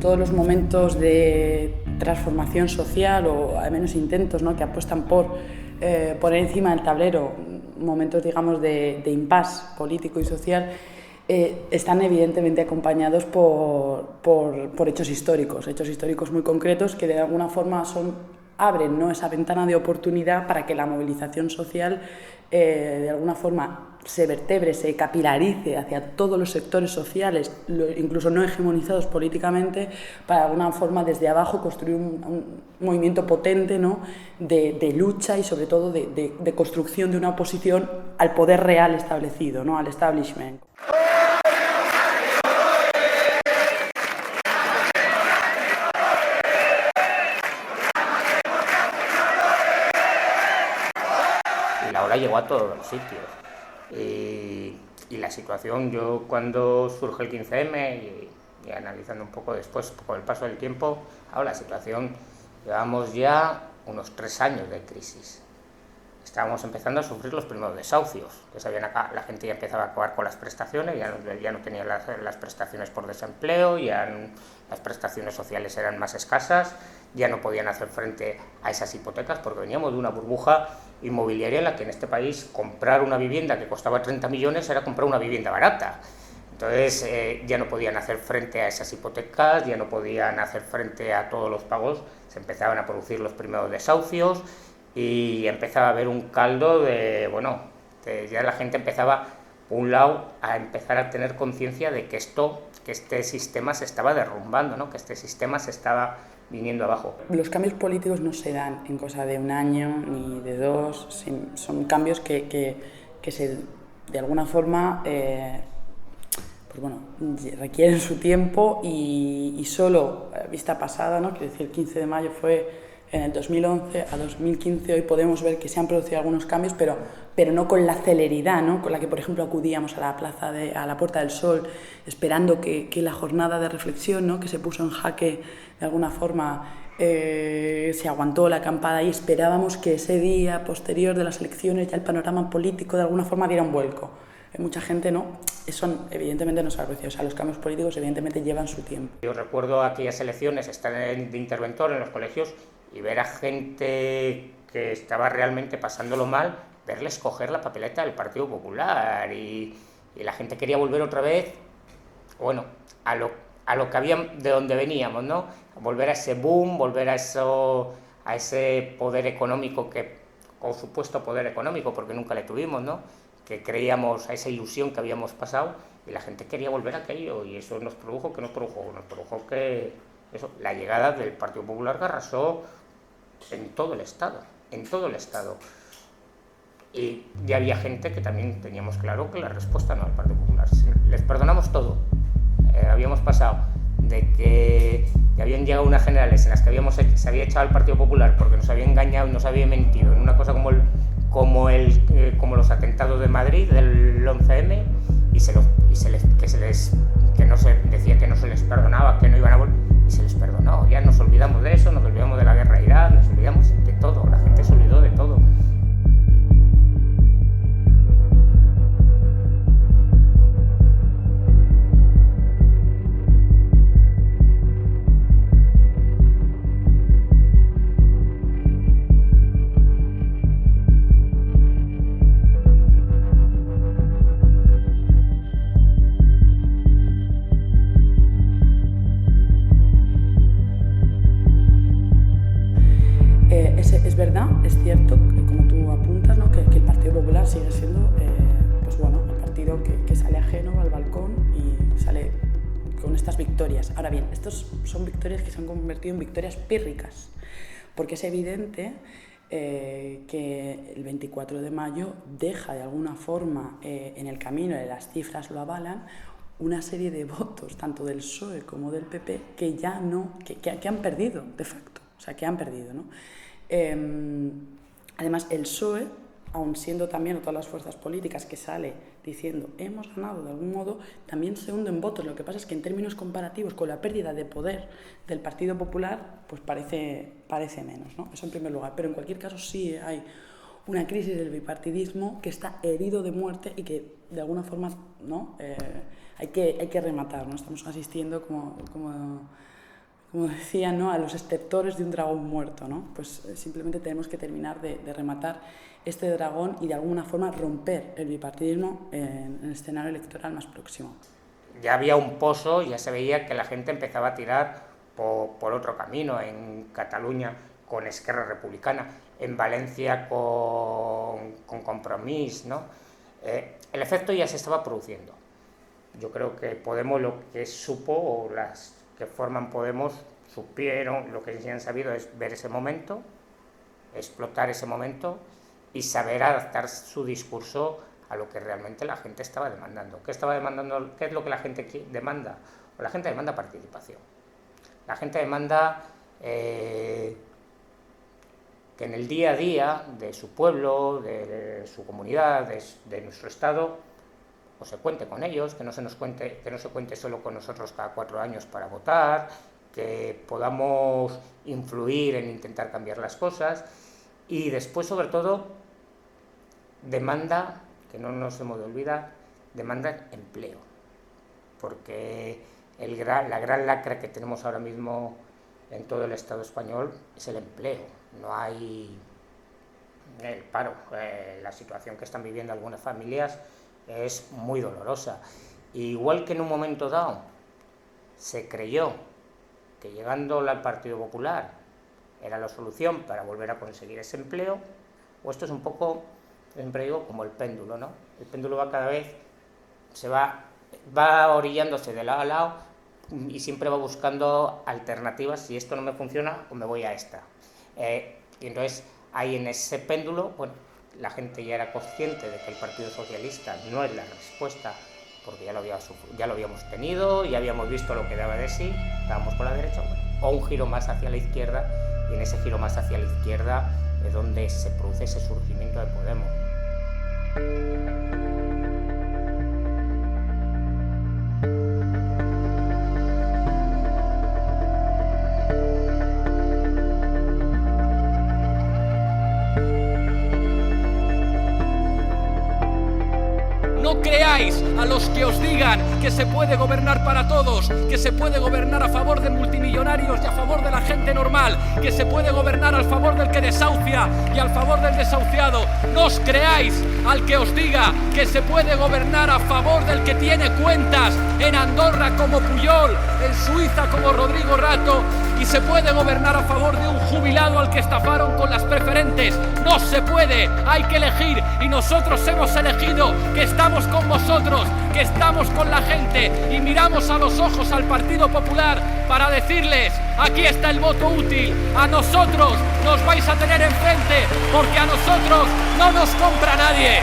todos los momentos de transformación social o al menos intentos, ¿no?, que apuestan por poner encima del tablero momentos, digamos, de impasse político y social, están evidentemente acompañados por hechos históricos muy concretos que de alguna forma abren, ¿no?, esa ventana de oportunidad para que la movilización social de alguna forma se vertebre, se capilarice hacia todos los sectores sociales, incluso no hegemonizados políticamente, para de alguna forma desde abajo construir un movimiento potente, ¿no?, de lucha y sobre todo de construcción de una oposición al poder real establecido, ¿no?, al establishment. La ola llegó a todos los sitios y la situación, yo cuando surge el 15M y analizando un poco después, con el paso del tiempo, ahora la situación, llevamos ya unos 3 años de crisis. Estábamos empezando a sufrir los primeros desahucios, que se habían acá, la gente ya empezaba a acabar con las prestaciones, ya no tenía las prestaciones por desempleo, las prestaciones sociales eran más escasas, ya no podían hacer frente a esas hipotecas porque veníamos de una burbuja inmobiliaria en la que en este país comprar una vivienda que costaba 30 millones era comprar una vivienda barata. Entonces ya no podían hacer frente a esas hipotecas, ya no podían hacer frente a todos los pagos, se empezaban a producir los primeros desahucios y empezaba a haber un caldo de, bueno, ya la gente empezaba, por un lado, a empezar a tener conciencia de que este sistema se estaba derrumbando, ¿no?, que este sistema se estaba viniendo abajo. Los cambios políticos no se dan en cosa de un año ni de dos, son cambios que se, de alguna forma, pues bueno, requieren su tiempo y solo vista pasada, ¿no?, quiero decir, el 15 de mayo fue en el 2011 a 2015, hoy podemos ver que se han producido algunos cambios, pero no con la celeridad, ¿no?, con la que, por ejemplo, acudíamos a la Puerta del Sol, esperando que la jornada de reflexión, ¿no?, que se puso en jaque de alguna forma, se aguantó la acampada y esperábamos que ese día posterior de las elecciones ya el panorama político de alguna forma diera un vuelco. Mucha gente no, eso evidentemente no se aprecia, o sea, los cambios políticos evidentemente llevan su tiempo. Yo recuerdo aquellas elecciones, estar de interventor en los colegios y ver a gente que estaba realmente pasándolo mal, verles coger la papeleta del Partido Popular y la gente quería volver otra vez, bueno, a lo que había, de donde veníamos, ¿no? Volver a ese boom, volver a ese poder económico, o supuesto poder económico, porque nunca le tuvimos, ¿no?, que creíamos, a esa ilusión que habíamos pasado, y la gente quería volver a aquello, y eso nos produjo que la llegada del Partido Popular que arrasó en todo el Estado, Y ya había gente que también teníamos claro que la respuesta no al Partido Popular. Les perdonamos todo. Habíamos pasado de que habían llegado unas generales en las que se había echado al Partido Popular porque nos había engañado y nos había mentido en una cosa como los atentados de Madrid del 11M decía que no se les perdonaba, que no iban a volver, y se les perdonó. Ya nos olvidamos de eso, nos olvidamos de la guerra de Irak, nos olvidamos de todo, la gente se olvidó de todo. Es verdad, es cierto, como tú apuntas, ¿no?, que el Partido Popular sigue siendo pues bueno, el partido que sale ajeno al balcón y sale con estas victorias. Ahora bien, estas son victorias que se han convertido en victorias pírricas, porque es evidente que el 24 de mayo deja de alguna forma en el camino, de las cifras lo avalan, una serie de votos, tanto del PSOE como del PP, que ya no, que han perdido, de facto, o sea, que han perdido, ¿no? Además, el PSOE, aun siendo también todas las fuerzas políticas que sale diciendo hemos ganado de algún modo, también se hunde en votos. Lo que pasa es que en términos comparativos con la pérdida de poder del Partido Popular, pues parece menos, ¿no? Eso en primer lugar. Pero en cualquier caso sí hay una crisis del bipartidismo que está herido de muerte y que de alguna forma, ¿no?, hay que rematar, ¿no? Estamos asistiendo como como decía, ¿no?, a los estertores de un dragón muerto, ¿no? Pues simplemente tenemos que terminar de rematar este dragón y de alguna forma romper el bipartidismo en el escenario electoral más próximo. Ya había un pozo, ya se veía que la gente empezaba a tirar por otro camino, en Cataluña con Esquerra Republicana, en Valencia con Compromís, ¿no? El efecto ya se estaba produciendo. Yo creo que Podemos lo que supo, o las que forman Podemos, supieron, lo que sí han sabido es ver ese momento, explotar ese momento y saber adaptar su discurso a lo que realmente la gente estaba demandando. ¿Qué estaba demandando? ¿Qué es lo que la gente demanda? Pues la gente demanda participación. La gente demanda que en el día a día de su pueblo, de su comunidad, de nuestro estado, pues se cuente con ellos, que no se cuente solo con nosotros cada 4 años para votar, que podamos influir en intentar cambiar las cosas. Y después, sobre todo, demanda, que no nos hemos de olvidar, demanda empleo, porque la gran lacra que tenemos ahora mismo en todo el Estado español es el empleo. No hay el paro, la situación que están viviendo algunas familias es muy dolorosa. Igual que en un momento dado se creyó que llegando al Partido Popular era la solución para volver a conseguir ese empleo, o esto es un poco, siempre digo, como el péndulo, ¿no? El péndulo va cada vez, va orillándose de lado a lado y siempre va buscando alternativas. Si esto no me funciona, pues me voy a esta. Y entonces ahí en ese péndulo, bueno, la gente ya era consciente de que el Partido Socialista no es la respuesta, porque ya lo habíamos tenido, ya habíamos visto lo que daba de sí, estábamos por la derecha, bueno, o un giro más hacia la izquierda, y en ese giro más hacia la izquierda es donde se produce ese surgimiento de Podemos. No creáis a los que os digan que se puede gobernar para todos, que se puede gobernar a favor de multimillonarios y a favor de la gente normal, que se puede gobernar a favor del que desahucia y a favor del desahuciado. No os creáis al que os diga que se puede gobernar a favor del que tiene cuentas en Andorra como Pujol, en Suiza como Rodrigo Rato, y se puede gobernar a favor de un jubilado al que estafaron con las preferentes. No se puede, hay que elegir, y nosotros hemos elegido que estamos con vosotros, que estamos con la gente, y miramos a los ojos al Partido Popular para decirles: aquí está el voto útil, a nosotros nos vais a tener enfrente, porque a nosotros no nos compra nadie.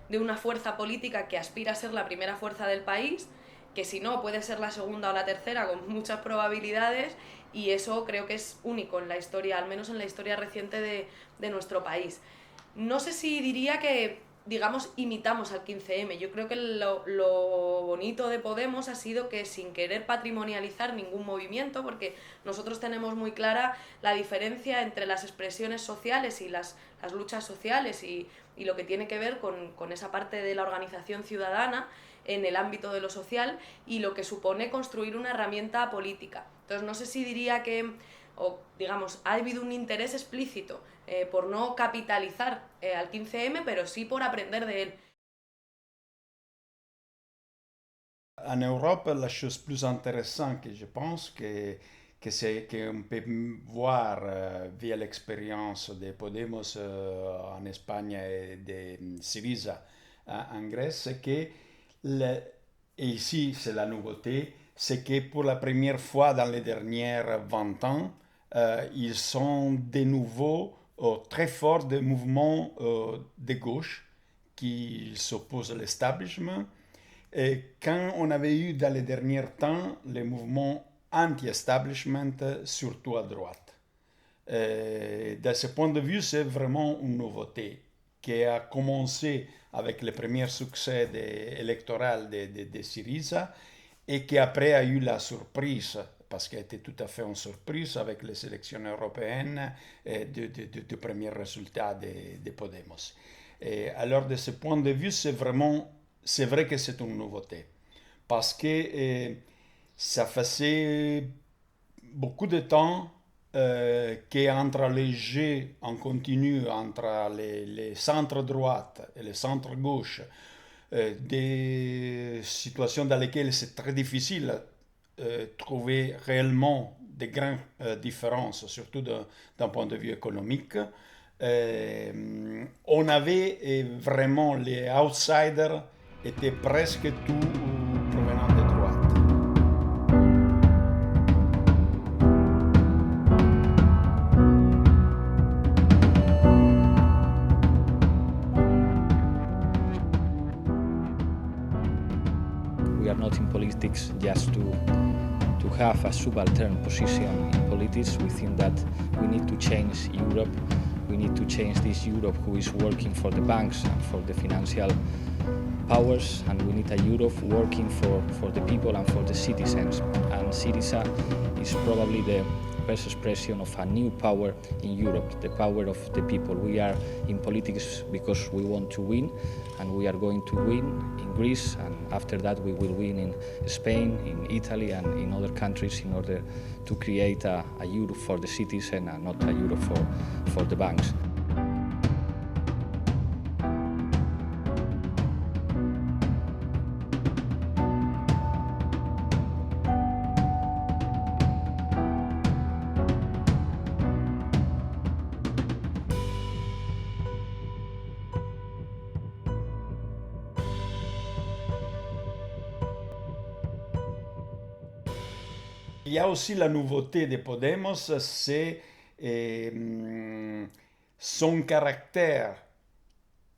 De una fuerza política que aspira a ser la primera fuerza del país, que si no puede ser la segunda o la tercera con muchas probabilidades, y eso creo que es único en la historia, al menos en la historia reciente de nuestro país. No sé si diría que, digamos, imitamos al 15M. Yo creo que lo bonito de Podemos ha sido que, sin querer patrimonializar ningún movimiento, porque nosotros tenemos muy clara la diferencia entre las expresiones sociales y las luchas sociales y lo que tiene que ver con esa parte de la organización ciudadana en el ámbito de lo social y lo que supone construir una herramienta política. Entonces no sé si diría que, o digamos, ha habido un interés explícito por no capitalizar al 15M, pero sí por aprender de él. En Europe, la chose plus intéressante que je pense que c'est qu'on peut voir via l'expérience de Podemos en Espagne et de Syriza en Grèce, c'est que, et ici c'est la nouveauté, c'est que pour la première fois dans les dernières 20 ans, ils sont de nouveau très forts des mouvements de gauche qui s'opposent à l'establishment. Et quand on avait eu dans les derniers temps les mouvements anti-establishment, surtout à droite. De ce point de vue, c'est vraiment une nouveauté qui a commencé avec le premier succès électoral de Syriza et qui après a eu la surprise, parce qu'elle était tout à fait en surprise avec les élections européennes du premier résultat de Podemos. Et alors de ce point de vue, c'est vrai que c'est une nouveauté, parce que ça faisait beaucoup de temps qu'entre les jeux en continu, entre les centres droite et les centres gauche, des situations dans lesquelles c'est très difficile de trouver réellement de grandes différences, surtout d'un point de vue économique. On avait vraiment les outsiders étaient presque tous provenant de droite. We are not in politics just to have a subaltern position in politics. We think that we need to change Europe. We need to change this Europe who is working for the banks and for the financial powers, and we need a Europe working for the people and for the citizens. And Syriza is probably the best expression of a new power in Europe, the power of the people. We are in politics because we want to win, and we are going to win in Greece, and after that we will win in Spain, in Italy, and in other countries in order to create a Europe for the citizen and not a Europe for the banks. Il y a aussi la nouveauté de Podemos, c'est son caractère,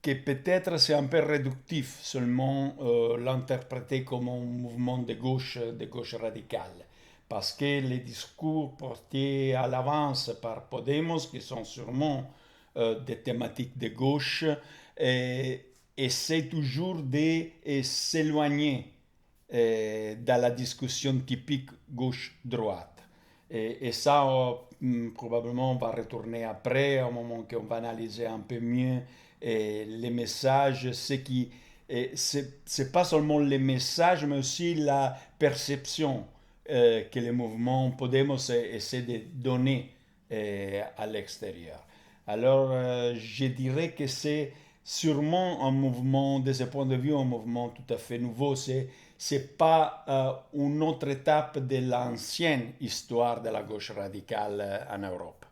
que peut-être c'est un peu réductif seulement l'interpréter comme un mouvement de gauche radicale. Parce que les discours portés à l'avance par Podemos, qui sont sûrement des thématiques de gauche, essaient toujours de s'éloigner dans la discussion typique gauche-droite. Et ça, probablement, on va retourner après, au moment qu'on va analyser un peu mieux les messages, c'est pas seulement les messages, mais aussi la perception que le mouvement Podemos essaie de donner à l'extérieur. Alors, je dirais que c'est sûrement un mouvement, de ce point de vue, un mouvement tout à fait nouveau. C'est pas une autre étape de l'ancienne histoire de la gauche radicale en Europe.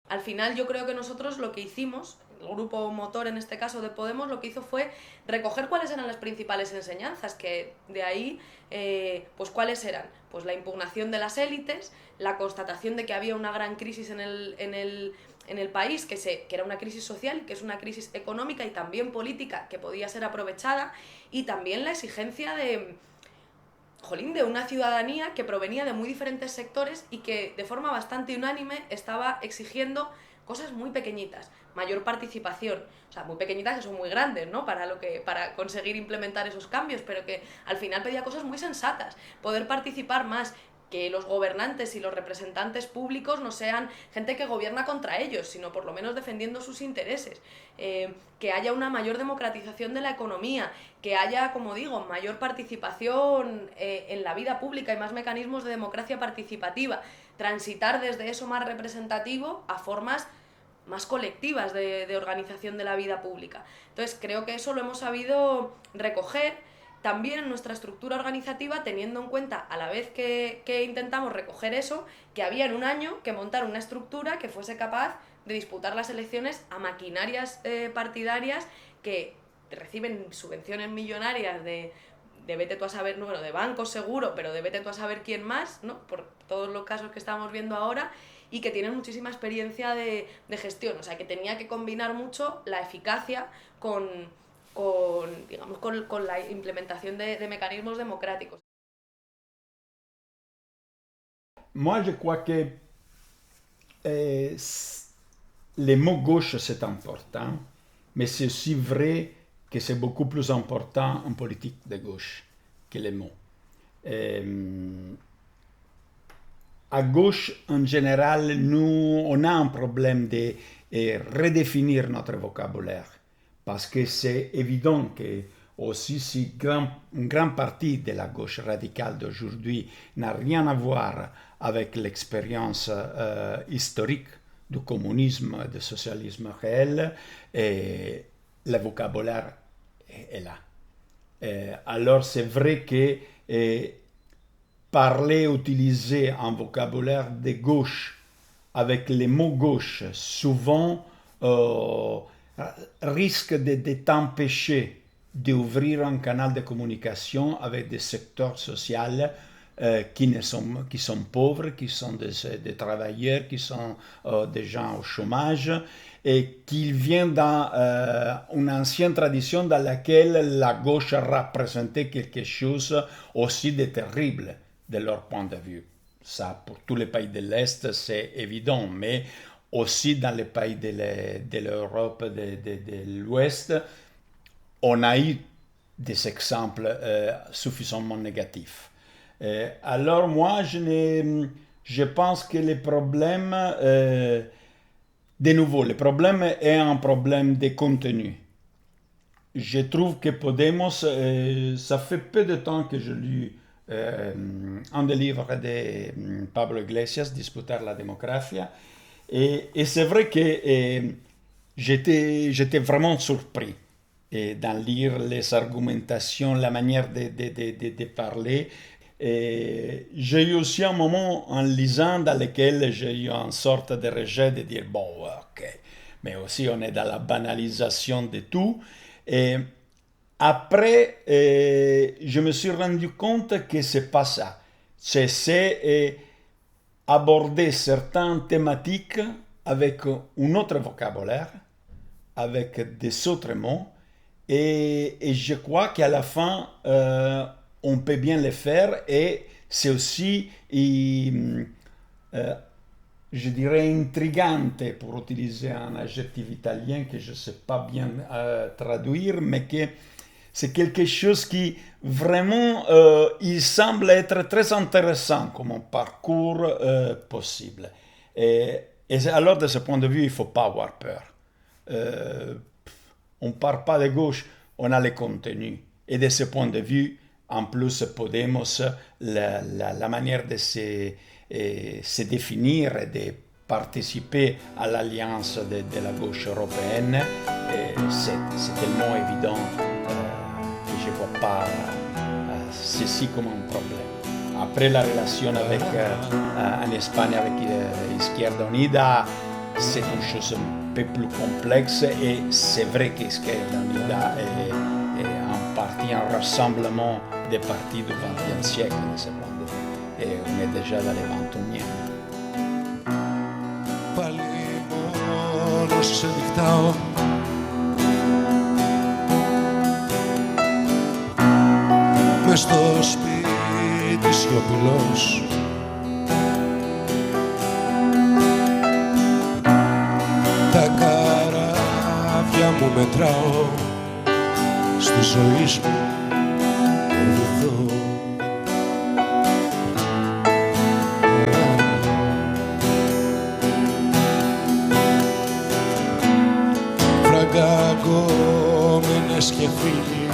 Al final yo creo que nosotros lo que hicimos, el grupo motor en este caso de Podemos, lo que hizo fue recoger cuáles eran las principales enseñanzas, que de ahí, pues cuáles eran, pues la impugnación de las élites, la constatación de que había una gran crisis en el país, que era una crisis social, que es una crisis económica y también política que podía ser aprovechada, y también la exigencia de una ciudadanía que provenía de muy diferentes sectores y que de forma bastante unánime estaba exigiendo cosas muy pequeñitas, mayor participación, o sea, muy pequeñitas que son muy grandes, ¿no? Para conseguir implementar esos cambios, pero que al final pedía cosas muy sensatas, poder participar más, que los gobernantes y los representantes públicos no sean gente que gobierna contra ellos, sino por lo menos defendiendo sus intereses, que haya una mayor democratización de la economía, que haya, como digo, mayor participación en la vida pública y más mecanismos de democracia participativa, transitar desde eso más representativo a formas más colectivas de organización de la vida pública. Entonces creo que eso lo hemos sabido recoger también en nuestra estructura organizativa, teniendo en cuenta, a la vez que intentamos recoger eso, que había en un año que montar una estructura que fuese capaz de disputar las elecciones a maquinarias partidarias que reciben subvenciones millonarias de vete tú a saber, bueno, de bancos seguro, pero de vete tú a saber quién más, ¿no? Por todos los casos que estamos viendo ahora, y que tienen muchísima experiencia de gestión, o sea, que tenía que combinar mucho la eficacia con la implementación de mecanismos démocraticos. Moi, je crois que le mot gauche, c'est important, mais c'est aussi vrai que c'est beaucoup plus important en politique de gauche que les mots. À gauche, en général, nous, on a un problème de redéfinir notre vocabulaire, parce que c'est évident que aussi si une grande partie de la gauche radicale d'aujourd'hui n'a rien à voir avec l'expérience historique du communisme, du socialisme réel, et le vocabulaire est là. Alors c'est vrai que parler, utiliser un vocabulaire de gauche avec les mots gauche, souvent risque de t'empêcher d'ouvrir un canal de communication avec des secteurs sociaux qui sont pauvres, qui sont des travailleurs, qui sont des gens au chômage, et qui viennent dans une ancienne tradition dans laquelle la gauche représentait quelque chose aussi de terrible de leur point de vue. Ça, pour tous les pays de l'Est, c'est évident, mais aussi dans les pays de l'Europe de l'Ouest, on a eu des exemples suffisamment négatifs. Alors moi, je pense que le problème, de nouveau, le problème est un problème de contenu. Je trouve que Podemos, ça fait peu de temps que je lis un des livres de Pablo Iglesias, Disputar la Democracia, et c'est vrai que j'étais vraiment surpris d'en lire les argumentations, la manière de parler. J'ai eu aussi un moment en lisant dans lequel j'ai eu une sorte de rejet de dire bon, ok, mais aussi on est dans la banalisation de tout. Et après, je me suis rendu compte que c'est pas ça. C'est aborder certaines thématiques avec un autre vocabulaire, avec des autres mots, et je crois qu'à la fin, on peut bien le faire, et c'est aussi, je dirais, intrigante, pour utiliser un adjectif italien que je ne sais pas bien traduire, mais que c'est quelque chose qui vraiment, il semble être très intéressant comme un parcours possible. Et alors, de ce point de vue, il ne faut pas avoir peur. On ne part pas de gauche, on a le contenu. Et de ce point de vue, en plus, Podemos, la manière de se définir et de participer à l'alliance de la gauche européenne, c'est tellement évident que je ne vois pas ceci comme un problème. Après, la relation en Espagne avec Izquierda Unida, c'est une chose un peu plus complexe, et c'est vrai qu'Izquierda Unida est en partie un rassemblement des partis du XXe siècle, de ce point de vue. Et on est déjà dans les 21e. Πάλι μόνος σε νυχτάω, μες στο σπίτι σιωπηλός, τα καράβια μου μετράω, στη ζωή σου οδηγώ. Φραγκαγκόμενες και φίλοι